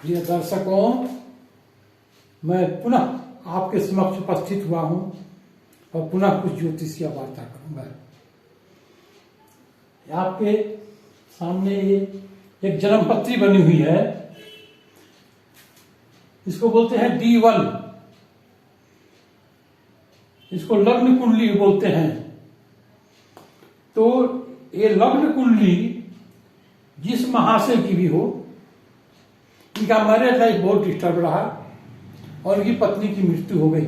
प्रिय दर्शकों, मैं पुनः आपके समक्ष उपस्थित हुआ हूं और पुनः कुछ ज्योतिषीय वार्ता करूंगा। आपके सामने एक जन्मपत्री बनी हुई है, इसको बोलते हैं D1, इसको लग्न कुंडली बोलते हैं। तो ये लग्न कुंडली जिस महाशय की भी हो, इनका मैरिज लाइफ बहुत डिस्टर्ब रहा और इनकी पत्नी की मृत्यु हो गई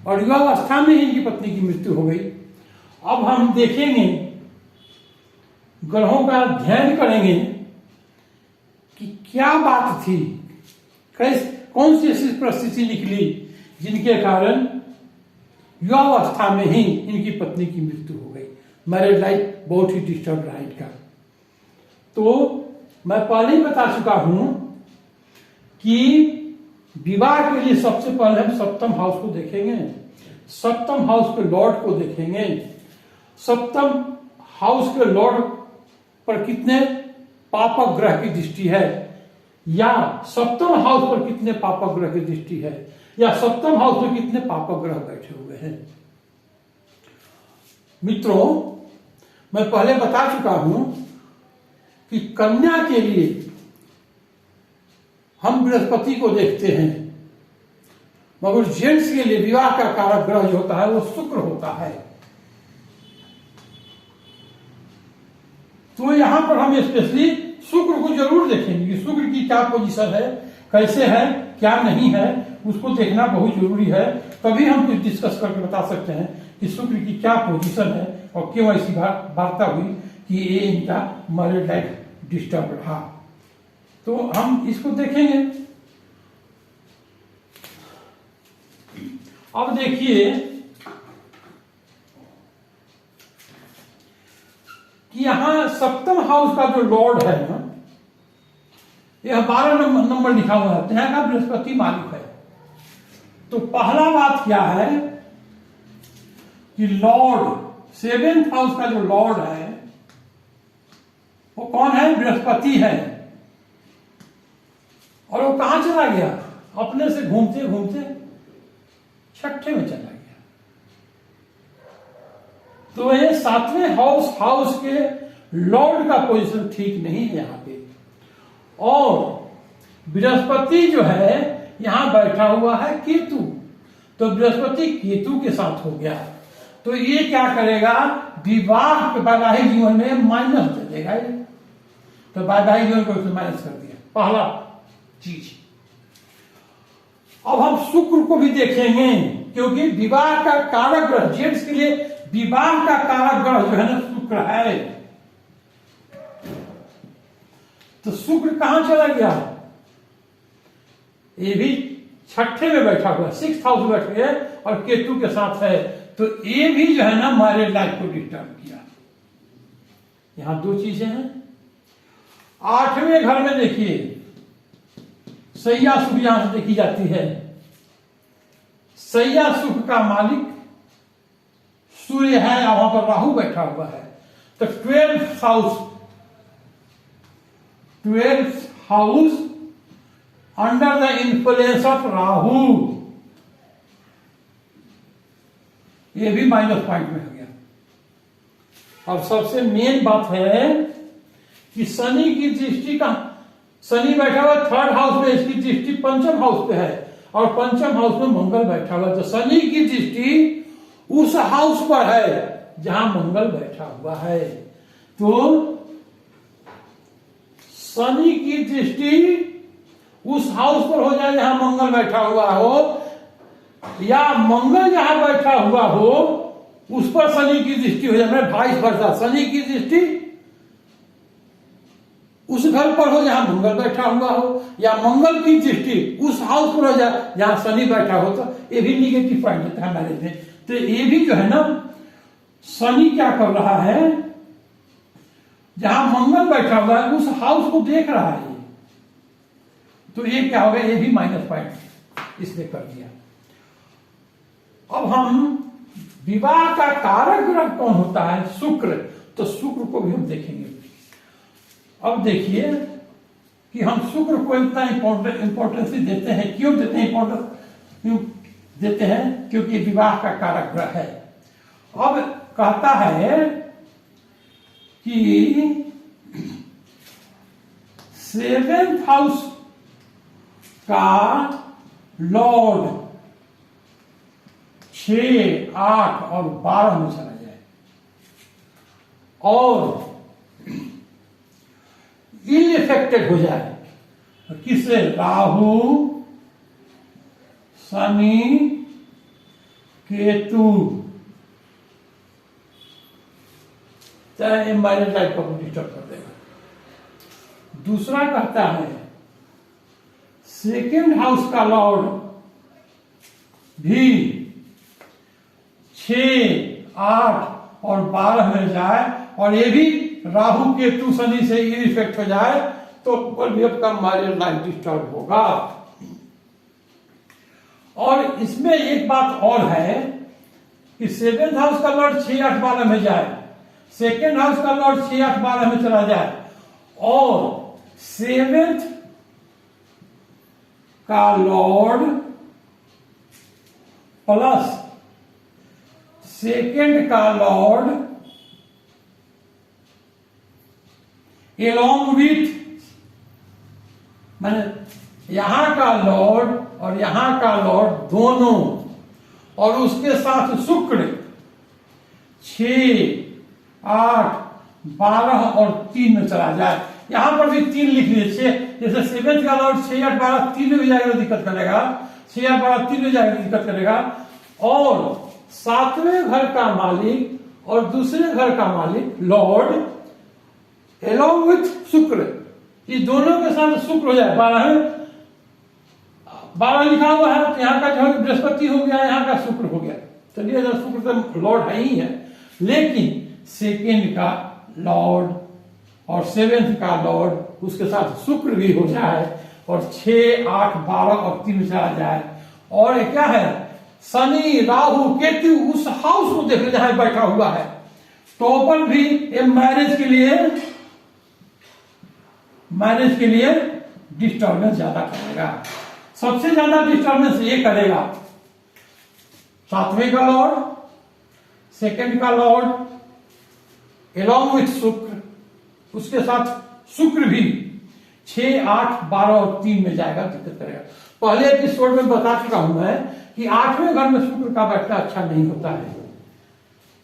और युवावस्था में ही इनकी पत्नी की मृत्यु हो गई। अब हम देखेंगे, ग्रहों का अध्ययन करेंगे कि क्या बात थी, कौन सी ऐसी परिस्थिति निकली जिनके कारण युवावस्था में ही इनकी पत्नी की मृत्यु हो गई। मैरिज लाइफ बहुत ही डिस्टर्ब रहा इनका। तो मैं पहले ही बता चुका हूं कि विवाह के लिए सबसे पहले हम सप्तम हाउस को देखेंगे, सप्तम हाउस के लॉर्ड को देखेंगे। सप्तम हाउस के लॉर्ड पर कितने पापक ग्रह की दृष्टि है, या सप्तम हाउस पर कितने पापक ग्रह की दृष्टि है, या सप्तम हाउस में कितने पापक ग्रह बैठे हुए हैं। मित्रों, मैं पहले बता चुका हूं कि कन्या के लिए हम बृहस्पति को देखते हैं, मगर जेंट्स के लिए विवाह का कारक ग्रह जो होता है वो शुक्र होता है। तो यहां पर हम स्पेशली शुक्र को जरूर देखेंगे कि शुक्र की क्या पोजीशन है, कैसे है, क्या नहीं है, उसको देखना बहुत जरूरी है। तभी हम कुछ डिस्कस करके बता सकते हैं कि शुक्र की क्या पोजीशन है और क्यों ऐसी वार्ता हुई कि ये इनका मैरिज लाइफ डिस्टर्ब रहा। तो हम इसको देखेंगे। अब देखिए कि यहां सप्तम हाउस का जो लॉर्ड है ना, यह 12 नंबर लिखा हुआ है, यहाँ का बृहस्पति मालिक है। तो पहला बात क्या है कि लॉर्ड, 7th हाउस का जो लॉर्ड है वो कौन है? बृहस्पति है। और वो कहां चला गया? अपने से घूमते घूमते छठे में चला गया। तो ये 7वें हाउस के लॉर्ड का पोजीशन ठीक नहीं है यहां पे। और बृहस्पति जो है यहां बैठा हुआ है केतु, तो बृहस्पति केतु के साथ हो गया। तो ये क्या करेगा? विवाह वैवाहिक जीवन में माइनस दे देगा। तो वैवाहिक जीवन को माइनस कर दिया, पहला चीज। अब हम शुक्र को भी देखेंगे, क्योंकि विवाह का कारक ग्रह, जेंट्स के लिए विवाह का कारक ग्रह जो है ना शुक्र है। तो शुक्र कहां चला गया? ये भी छठे में बैठा हुआ, 6th हाउस में बैठ गया और केतु के साथ है। तो ये भी जो है ना मैरिज लाइफ को डिस्टर्ब किया। यहां दो चीजें हैं। 8वें घर में देखिए सैया सुख यहां से देखी जाती है। सैया सुख का मालिक सूर्य है और वहां पर राहु बैठा हुआ है। तो 12th house under the influence of Rahu, ये भी माइनस पॉइंट में हो गया। और सबसे मेन बात है कि शनि की दृष्टि का, शनि बैठा हुआ 3rd हाउस में, इसकी दृष्टि 5th हाउस पे है और 5th हाउस में मंगल बैठा हुआ। तो शनि की दृष्टि उस हाउस पर है जहां मंगल बैठा हुआ है। तो शनि की दृष्टि उस हाउस पर हो जाए जहां मंगल बैठा हुआ हो, या मंगल जहां बैठा हुआ हो उस पर शनि की दृष्टि हो जाए, वाइस वर्सा। शनि की दृष्टि उस घर पर हो जहां मंगल बैठा हुआ हो, या मंगल की दृष्टि उस हाउस पर हो जाए जहां शनि बैठा हो। तो ये भी निगेटिव पॉइंट होता है मैरिज में। तो ये भी जो है ना, शनि क्या कर रहा है, जहां मंगल बैठा हुआ है उस हाउस को देख रहा है। तो ये क्या हो गया? ये भी माइनस पॉइंट इसने कर दिया। अब हम विवाह का कारक ग्रह कौन होता है? शुक्र। तो शुक्र को भी हम देखेंगे। अब देखिए कि हम शुक्र को इतना इंपॉर्टेंस देते हैं। क्यों देते हैं इंपॉर्टेंस देते हैं? क्योंकि विवाह का कारक ग्रह है। अब कहता है कि 7th हाउस का लॉर्ड 6, 8 और 12 में चला जाए और इनइफेक्टेड हो जाए। किससे? राहु, शनि, केतु, चाहे मैरिज लाइफ को डिस्टर्ब कर देगा। दूसरा कहता है 2nd हाउस का लॉर्ड भी 6, 8 और 12 में जाए और ये भी राहु, केतु, शनि से इफेक्ट हो जाए तो भी आपका मैरिज लाइफ डिस्टर्ब होगा। और इसमें एक बात और है कि 7th हाउस का लॉर्ड 6, 8, 12 में जाए, 2nd हाउस का लॉर्ड 6, 8, 12 में चला जाए और 7th का लॉर्ड प्लस 2nd का लॉर्ड एलॉन्ग विथ, माने यहां का लॉर्ड और यहां का लॉर्ड दोनों और उसके साथ शुक्र 6, 8, 12 और 3 में चला जाए। यहां पर भी 3 लिख लीजिए। जैसे 7th का लॉर्ड 6, 8, 12, 3 में भी जाएगा तो दिक्कत करेगा, 6, 8, 12, 3 में जाएगा तो दिक्कत करेगा। और 7वें घर का मालिक और दूसरे घर का मालिक लॉर्ड एलॉन्ग विथ शुक्र, ये दोनों के साथ शुक्र हो जाए। 12 लिखा हुआ है तो यहाँ का जो है बृहस्पति हो गया, यहाँ का शुक्र हो गया। चलिए शुक्र तो लॉर्ड है ही है, लेकिन 2nd का लॉर्ड और 7th का लॉर्ड उसके साथ शुक्र भी हो जाए और 6, 8, 12 और 3 चला जाए। और ये क्या है? शनि, राहु, केतु उस हाउस को देख जहां बैठा हुआ है तो पर भी ये मैरिज के लिए डिस्टर्बेंस ज्यादा करेगा। सबसे ज्यादा डिस्टर्बेंस ये करेगा 7वें का लॉर्ड, 2nd का लॉर्ड एलॉन्ग विथ शुक्र, उसके साथ शुक्र भी 6, 8, 12 और 3 में जाएगा, दिक्कत करेगा। पहले एपिसोड में बता चुका हूं मैं कि 8वें घर में शुक्र का बैठना अच्छा नहीं होता है।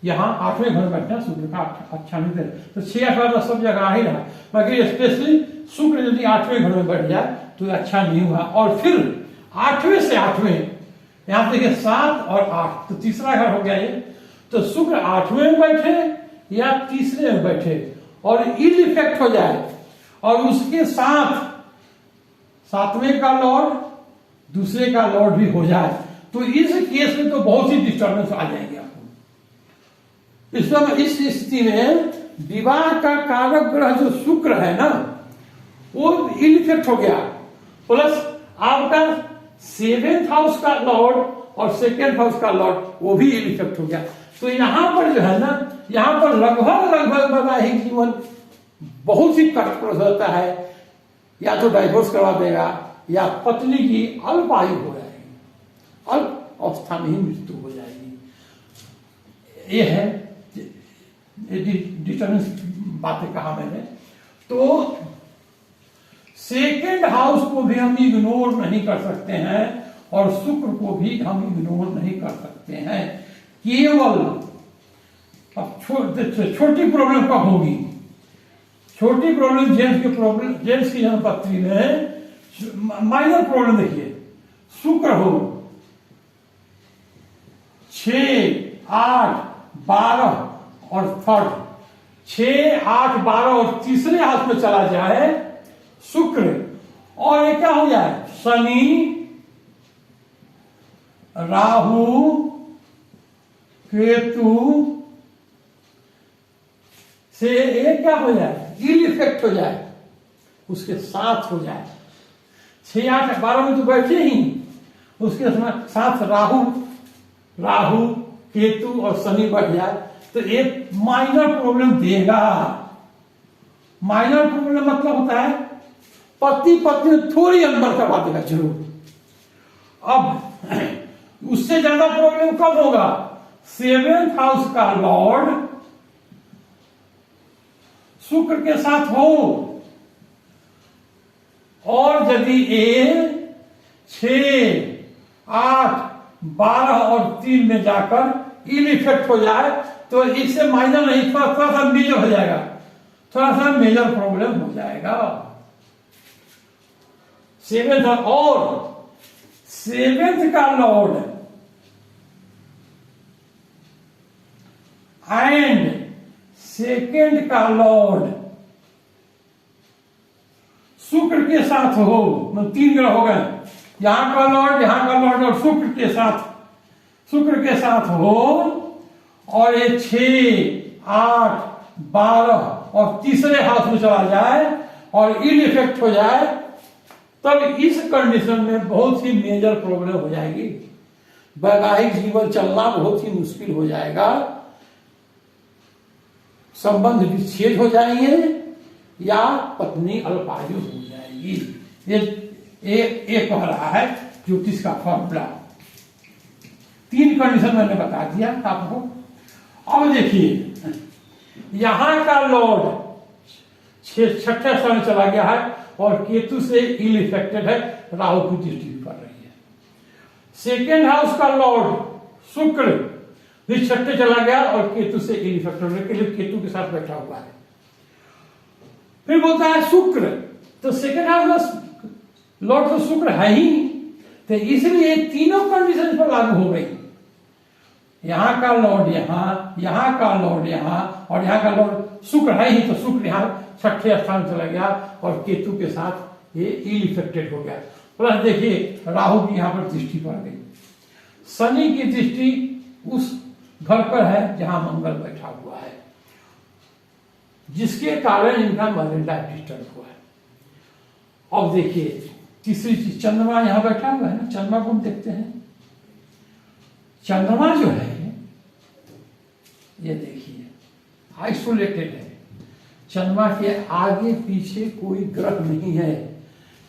यहाँ 8वें घर में बैठना शुक्र का अच्छा नहीं होता, तो 6, 8, 12 सब जगह ही रहा, बाकी स्पेशली शुक्र यदि 8वें घर में बैठ जाए तो अच्छा नहीं हुआ। और फिर 8वें से 8वें, यहां देखिए 7 और 8, तो तीसरा घर हो गया ये। तो शुक्र 8वें में बैठे या तीसरे में बैठे और इल इफेक्ट हो जाए और उसके साथ 7वें का लॉर्ड दूसरे का लॉर्ड भी हो जाए तो इस केस में तो बहुत ही डिस्टर्बेंस आ जाएगी आपको। इस समय इस स्थिति में विवाह का कारक ग्रह जो शुक्र है ना वो इल इफेक्ट हो गया, प्लस आपका 7th हाउस का लॉर्ड और 2nd हाउस का लॉर्ड वो भी इल इफेक्ट हो गया। तो यहां पर जो है ना, यहां पर लगभग वैवाहिक जीवन बहुत ही कष्टप्रद होता है। या तो डाइवोर्स करवा देगा या पत्नी की अल्प आयु हो जाएगी, अल्प अवस्था में ही मृत्यु हो जाएगी। ये है डिस्टर्बेंस बातें कहा मैंने। तो 2nd हाउस को भी हम इग्नोर नहीं कर सकते हैं और शुक्र को भी हम इग्नोर नहीं कर सकते हैं। केवल अब छोटी प्रॉब्लम कब होगी? छोटी प्रॉब्लम जेंट्स की जन्मपत्री में माइनर प्रॉब्लम देखिए, शुक्र हो 6, 8, 12 और 3rd, 6, 8, 12 और तीसरे हाथ में चला जाए शुक्र, और ये क्या हो जाए? शनि, राहु, केतु से ये क्या हो जाए? इल इफेक्ट हो जाए, उसके साथ हो जाए। 6, 8, 12 में तो बैठे ही, उसके साथ राहु, केतु और शनि बैठ जाए तो एक माइनर प्रॉब्लम देगा। माइनर प्रॉब्लम मतलब होता है पति पत्नी में थोड़ी अंतर करवा देगा जरूर। अब उससे ज्यादा प्रॉब्लम कब होगा? सेवेंथ हाउस का लॉर्ड शुक्र के साथ हो और यदि ये 6, 8, 12 और 3 में जाकर इल इफेक्ट हो जाए तो इससे माइनर नहीं, थोड़ा थोड़ा सा मेजर हो जाएगा, थोड़ा सा मेजर प्रॉब्लम हो जाएगा। सेवेंथ और सेवेंथ का लॉर्ड एंड सेकेंड का लॉर्ड शुक्र के साथ हो, मतलब 3 ग्रह हो गए, यहां का लॉर्ड, यहां का लॉर्ड और शुक्र के साथ हो और ये 6, 8, 12 और तीसरे हाउस में चला जाए और इल इफेक्ट हो जाए, तब इस कंडीशन में बहुत ही मेजर प्रॉब्लम हो जाएगी। वैवाहिक जीवन चलना बहुत ही मुश्किल हो जाएगा, संबंध विच्छेद हो जाएंगे या पत्नी अल्पायु हो जाएगी। ये कह रहा है ज्योतिष का फॉर्मूला। 3 कंडीशन मैंने बता दिया आपको। अब देखिए यहां का लॉर्ड 6ठे स्थान में चला गया है और केतु से इल इफेक्टेड है, राहु की दृष्टि भी पड़ रही है। सेकेंड हाउस का लॉर्ड शुक्र भी 6ठे चला गया और केतु से इल इफेक्टेड है, केतु के साथ बैठा हुआ है। फिर बोलता है शुक्र, तो सेकेंड हाउस का लॉर्ड तो शुक्र है ही, तो इसलिए तीनों कंडीशन पर लागू हो गई। यहां का लॉर्ड यहां का लॉर्ड यहां और यहां का लॉर्ड शुक्र है ही, तो शुक्र यहां 6ठे स्थान चला गया और केतु के साथ ये इल इफेक्टेड हो गया। प्लस देखिए राहु की यहां पर दृष्टि पड़ गई, शनि की दृष्टि उस घर पर है जहां मंगल बैठा हुआ है, जिसके कारण इनका मैरिज लाइफ डिस्टर्ब हुआ है। अब देखिए तीसरी चीज, चंद्रमा यहां बैठा हुआ है ना, चंद्रमा को हम देखते हैं। चंद्रमा जो है ये देखिए आइसोलेटेड है, चंद्रमा के आगे पीछे कोई ग्रह नहीं है,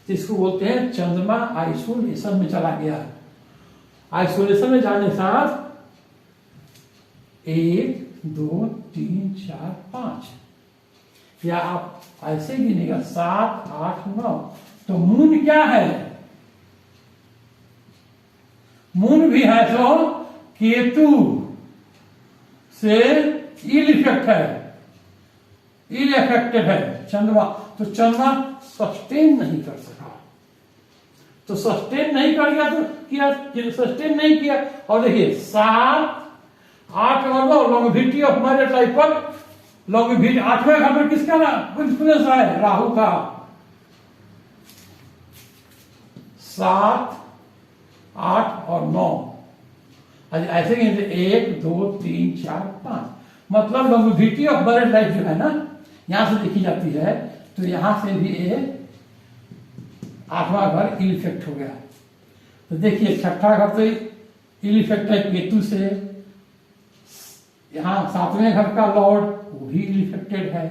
तो इसको बोलते हैं चंद्रमा आइसोलेशन में चला गया। आइसोलेशन में जाने साथ 1, 2, 3, 4, 5 या आप ऐसे गिनेगा 7, 8, 9, तो मून क्या है? मून भी है तो केतु से इल इफेक्ट है, इल इफेक्टेड है चंद्रमा, तो चंद्रमा सस्टेन नहीं कर सका, तो सस्टेन नहीं कर गया तो किया, सस्टेन नहीं किया। और देखिए 7, 8 और 9 लॉन्गिविटी ऑफ मैरिज लाइफ पर, लॉन्गिविटी 8वें घर में किसका इन्फ्लुएंस है? राहु का। 7, 8 और 9 ऐसे 1, 2, 3, 4, 5, मतलब लॉन्गिविटी ऑफ मैरिज लाइफ जो है ना यहां से देखी जाती है, तो यहां से भी ये 8वां घर इल इफेक्ट हो गया। तो देखिए 6ठा घर तो इल इफेक्ट है केतु से, यहां 7वें घर का लॉर्ड वो भी इल इफेक्टेड है,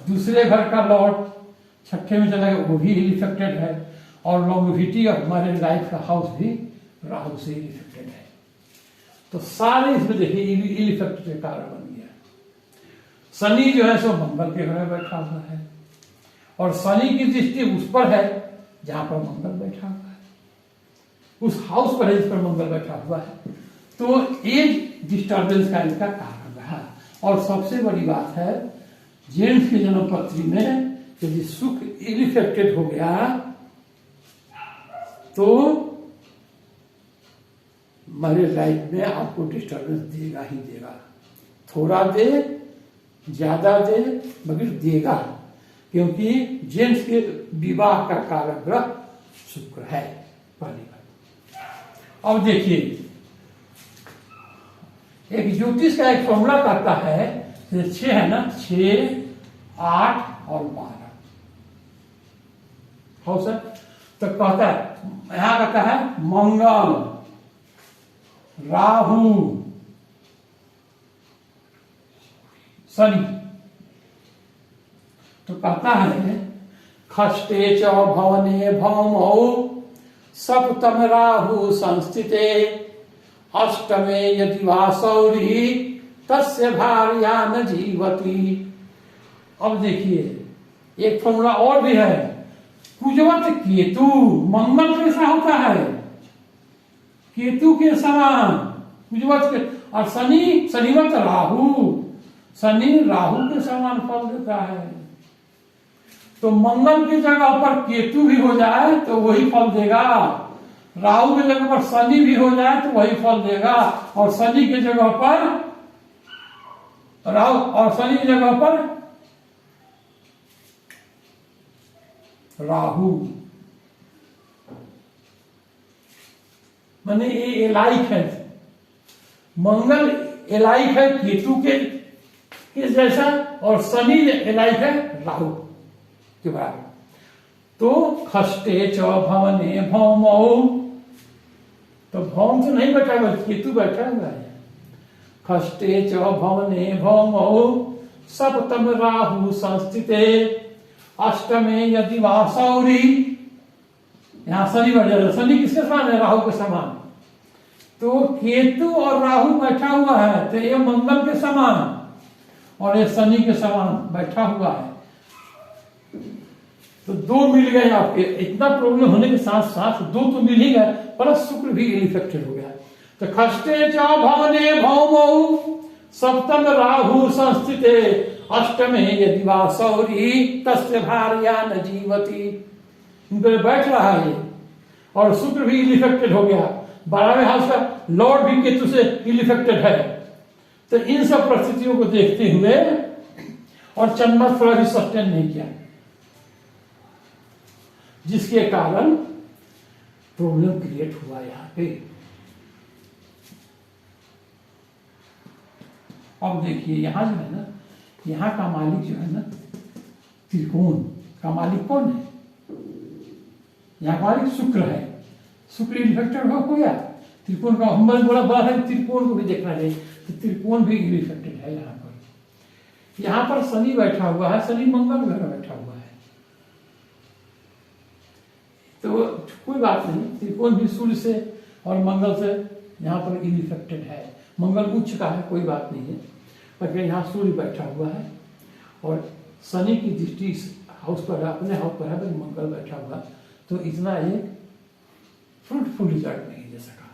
दूसरे घर का लॉर्ड 6ठे में चला गया वो भी इल इफेक्टेड है, और लॉन्गिविटी ऑफ मैरिज लाइफ का हाउस भी राहु से इल इफेक्टेड है। तो सारे इसमें देखिए इल इफेक्ट के कारण बन गया। शनि जो है सो मंगल के घर में बैठा हुआ है और शनि की दृष्टि उस पर है जहां पर मंगल बैठा हुआ है, उस हाउस पर है जिस पर मंगल बैठा हुआ है, तो एज डिस्टर्बेंस का इनका कारण रहा। और सबसे बड़ी बात है जेंट्स की जन्म पत्री में यदि सुख इल इफेक्टेड हो गया तो मैरिज लाइफ में आपको डिस्टर्बेंस देगा ही देगा, थोड़ा दे ज्यादा दे मगर देगा, क्योंकि जेंट्स के विवाह का कारक ग्रह शुक्र है। पहली बात। अब देखिए एक ज्योतिष का एक फॉर्मूला कहता है, 6 है ना, 6, 8 और 12 हो सर, तो कहता है यहां कहता है मंगल, राहु, शनि, तो कहता है खष्टे च भवने भौमौ सप्तम राहु संस्थिते अष्टमे यदि वा सौरी तस्य भार्या न जीवती। अब देखिए एक फॉर्मूला और भी है। कुजवत केतु मंगल कैसा होता है? केतु के समान कुजवत के, और शनिवत राहु, शनि राहु के समान फल देता है। तो मंगल की जगह पर केतु भी हो जाए तो वही फल देगा, राहु की जगह पर शनि भी हो जाए तो वही फल देगा, और शनि की जगह पर राहु और शनि की जगह पर राहु, माने ये एलाइक है। मंगल एलाइक है केतु के जैसा, और शनि एलाइक है राहु के बराबर। तो खष्टे च भवने भौमौ, तो भौम तो नहीं बैठा हुआ, केतु बैठा हुआ है। खष्टे च भवने भौमौ सप्तम राहु संस्थिते अष्टमे यदि वा सौरी, यहां शनि बैठ जाता। शनि किसके समान है? राहु के समान। तो केतु और राहु बैठा हुआ है, तो ये मंगल के समान और ये शनि के समान बैठा हुआ है। तो दो मिल गए आपके। इतना प्रॉब्लम होने के साथ साथ दो तो मिल ही गए, प्लस शुक्र भी इफेक्टेड हो गया। तो खष्टे च भवने भौमौ सप्तम राहु संस्थिते अष्टमे यदि वा सौरी तस्य भार्या न जीवती। इनको बैठ रहा है और शुक्र भी इफेक्टेड हो गया। 12वें हाउस का लॉर्ड भी केतु से इफेक्टेड है। तो इन सब परिस्थितियों को देखते हुए, और चंद्रमा थोड़ा भी सस्टेन नहीं किया, जिसके कारण प्रॉब्लम क्रिएट हुआ यहां पे। अब देखिए यहां जो है ना, यहां का मालिक जो है ना, त्रिकोण का मालिक कौन है? यहां का मालिक शुक्र है। शुक्र इफेक्टेड हो गया त्रिकोण का। हम बोला बड़ा है, त्रिकोण को भी देखना चाहिए, तो त्रिकोण भी इफेक्टेड है यहां पर। यहां पर शनि बैठा हुआ है, शनि मंगल घर में बैठा हुआ है, तो कोई बात नहीं। त्रिकोण भी सूर्य से और मंगल से यहाँ पर इफेक्टेड है। मंगल उच्च का है, कोई बात नहीं है, पर यहाँ सूर्य बैठा हुआ है और शनि की दृष्टि इस हाउस पर है, अपने हाउस पर है, पर मंगल बैठा हुआ, तो इतना एक फ्रूटफुल रिजल्ट नहीं दे सका।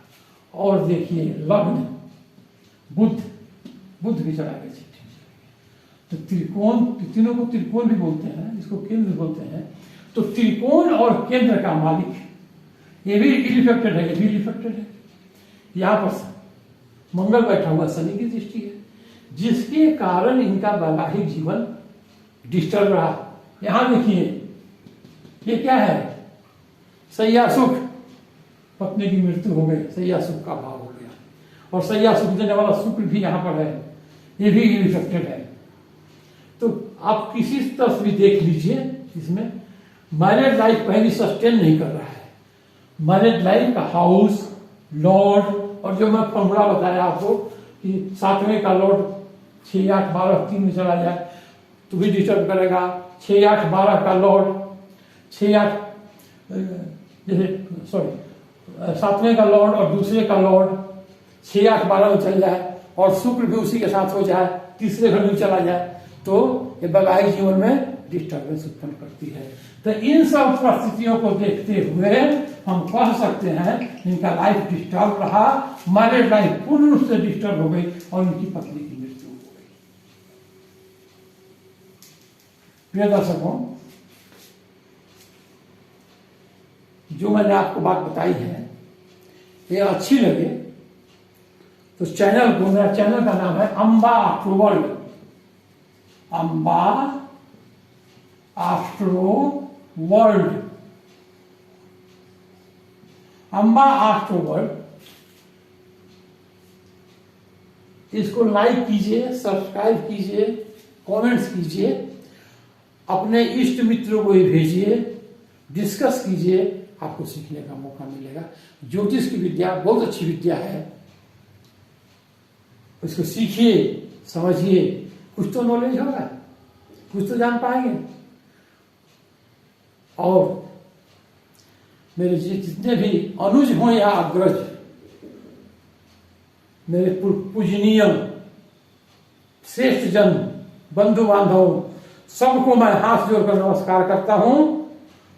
और देखिए लग्न बुध भी चला गया चिट्ठी। तो त्रिकोण, तीनों को त्रिकोण भी बोलते हैं, इसको केंद्र बोलते हैं। तो त्रिकोण और केंद्र का मालिक ये भी इफेक्टेड है, ये भी इफेक्टेड है। यहां पर मंगल बैठा हुआ, शनि की दृष्टि है, जिसके कारण इनका वैवाहिक जीवन डिस्टर्ब रहा। यहां देखिए ये क्या है? सैया सुख, पत्नी की मृत्यु हो गई, सैया सुख का भाव हो गया, और सैया सुख देने वाला शुक्र भी यहां पर है, ये भी इफेक्टेड है। तो आप किसी तरह भी देख लीजिए, इसमें मैरिड लाइफ पहले सस्टेन नहीं कर रहा है। मैरिड लाइफ का हाउस, लॉर्ड, और जो मैं फॉर्मूला बताया आपको कि 7वें का लॉर्ड 6, 8, 12, 3 में चला जाए तो भी डिस्टर्ब करेगा। 6, 8, 12 का लॉर्ड 6, 8 जैसे 7वें का लॉर्ड और दूसरे का लॉर्ड 6, 8, 12 में चल जाए, और शुक्र भी उसी के साथ हो जाए, तीसरे घर में चला जाए, तो ये वैवाहिक जीवन में डिस्टर्बेंस उत्पन्न करती है। तो इन सब परिस्थितियों को देखते हुए हम कह सकते हैं इनका लाइफ डिस्टर्ब रहा, मैरिड लाइफ पूर्ण रूप से डिस्टर्ब हो गई और इनकी पत्नी की मृत्यु हो गई। प्रिय दर्शकों, जो मैंने आपको बात बताई है ये अच्छी लगे तो चैनल को, मेरा चैनल का नाम है Amba after world, Amba after world, Amba after world. इसको लाइक कीजिए, सब्सक्राइब कीजिए, कमेंट्स कीजिए, अपने इष्ट मित्रों को ही भेजिए, डिस्कस कीजिए, आपको सीखने का मौका मिलेगा। ज्योतिष की विद्या बहुत अच्छी विद्या है, उसको सीखिए, समझिए, कुछ तो नॉलेज होगा, कुछ तो जान पाएंगे। और मेरे जितने भी अनुज हों या अग्रज, मेरे पूजनीय श्रेष्ठ जन, बंधु बांधव, सबको मैं हाथ जोड़कर नमस्कार करता हूं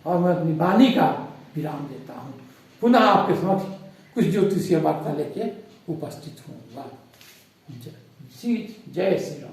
और मैं अपनी वाणी का विराम देता हूं। पुनः आपके समक्ष कुछ ज्योतिषीय वार्ता लेके उपस्थित होऊंगा। जय श्री राम।